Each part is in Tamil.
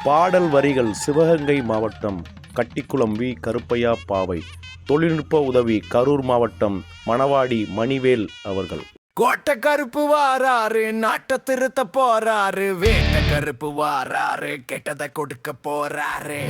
பாடல் வரிகள் சிவகங்கை மாவட்டம் கட்டிக்குளம் வி கருப்பையா பாவை. தொழில்நுட்ப உதவி கரூர் மாவட்டம் மணவாடி மணிவேல் அவர்கள். கோட்டை கருப்பு வாராரு, நாட்டை திருத்த போறாரு. வேட்டை கருப்பு வாராரு, கெட்டதை கொடுக்க போறாரு.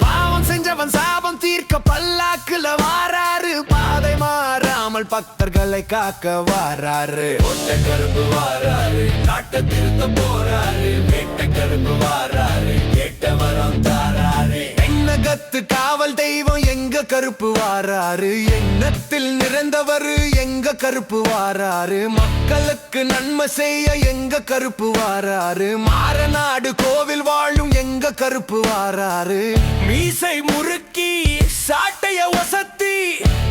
பாவம் செஞ்சவன் சாபம் தீர்க்க பல்லாக்குல வாராரு. பாதை மாறாமல் பக்தர்களை காக்க வாராரு. கோட்டை கருப்பு வாராரு, நாட்டை திருத்த போறாரு. வேட்டை கருப்பு வாராரு, கேட்ட வரம் தாராரு. எண்ணகத்து காவல் தெய்வம் எங்க கருப்பு வாராரு. எண்ணத்தில் நிறைந்தவர் எங்க கருப்பு வாராரு. மக்களுக்கு நன்மை செய்ய எங்க கருப்பு வாராரு. மாரநாடு கோவில் வாழும் எங்க கருப்பு வாராரு. மீசை முறுக்கி சாட்டைய ஒசத்தி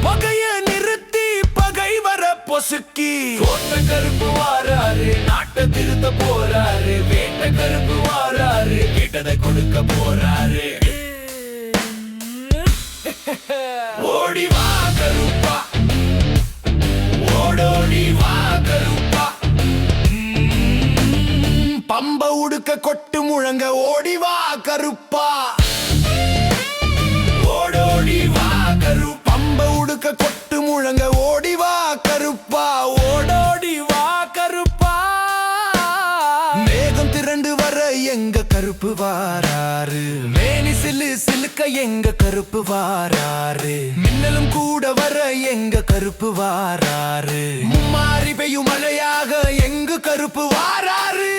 பகைய நிறுத்தி பகை வர பொசுக்கி. கோட்டை கருப்பு வாராரு, நாட்டை திருத்த போறாரு. வேட்டை கருப்பு வாராரு, கேட்டதை கொடுக்க போறாரு. ஓடி வா கருப்பா, ஓடோடி வா கருப்பா. பம்ப உடுக்க கொட்டு முழங்க ஓடி வா கருப்பா. ஓடோடி வா கருப்பா, பம்ப உடுக்க கொட்டு முழங்க ஓடி வா கருப்பா. ஓடோடி வா கருப்பா. மேகம் திரண்டு வர எங்க கருப்பு வாராரு. மேனி சிலு சிலுக்க எங்க கருப்பு வாராரு. மின்னலும் கூட வர எங்க கருப்பு வாராரு. மும்மாரி பெய்யும் மழையாக எங்க கருப்பு வாராரு.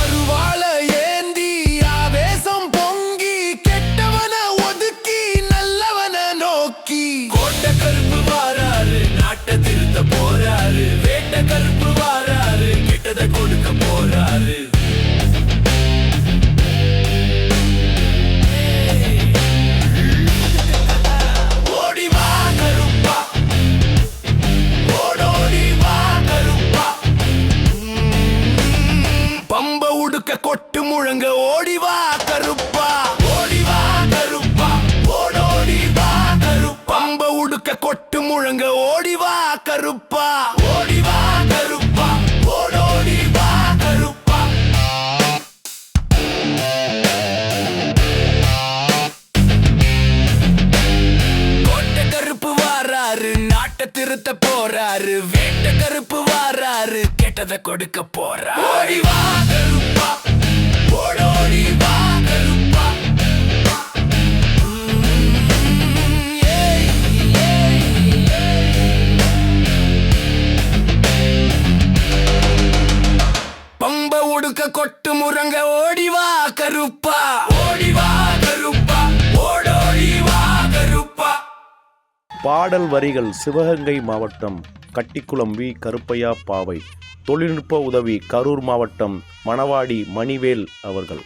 அருவாள ஏந்தி ஆவேசம் பொங்கி கெட்டவன ஒதுக்கி நல்லவன நோக்கி. கோட்டை கருப்பு வாராரு, நாட்டை திருத்த போறாரு. வேட்டை கருப்பு வாராரு, கெட்டதை கொடுக்க போறாரு. ஓடி வா கருப்பா, ஓடோடி வா கருப்பா. பம்ப உடுக்க கொட்டு முழங்க ஓடி வா கருப்பா. ஓடி வா கருப்பா, ஓடோடி வா கருப்பா. பம்ப உடுக்க கொட்டு முழங்க ஓடி வா கருப்பா. ஓடி வா கருப்பா, ஓடோடி வா கருப்பா. கோட்டை கருப்பு வாராரு, நாட்டை திருத்த போறாரு. வேட்டை கருப்பு வாராரு, கெட்டதை கொடுக்க போறாரு. ஓடி வா கருப்பா, ஓடோடி வா கருப்பா. பம்ப உடுக்க கொட்டு முறங்க ஓடி வா கருப்பா. ஓடி வா கருப்பா, ஓடோடி வா கருப்பா. பாடல் வரிகள் சிவகங்கை மாவட்டம் கட்டிக்குளம் வி கருப்பையா பாவை. தொழில்நுட்ப உதவி கரூர் மாவட்டம் மணவாடி மணிவேல் அவர்கள்.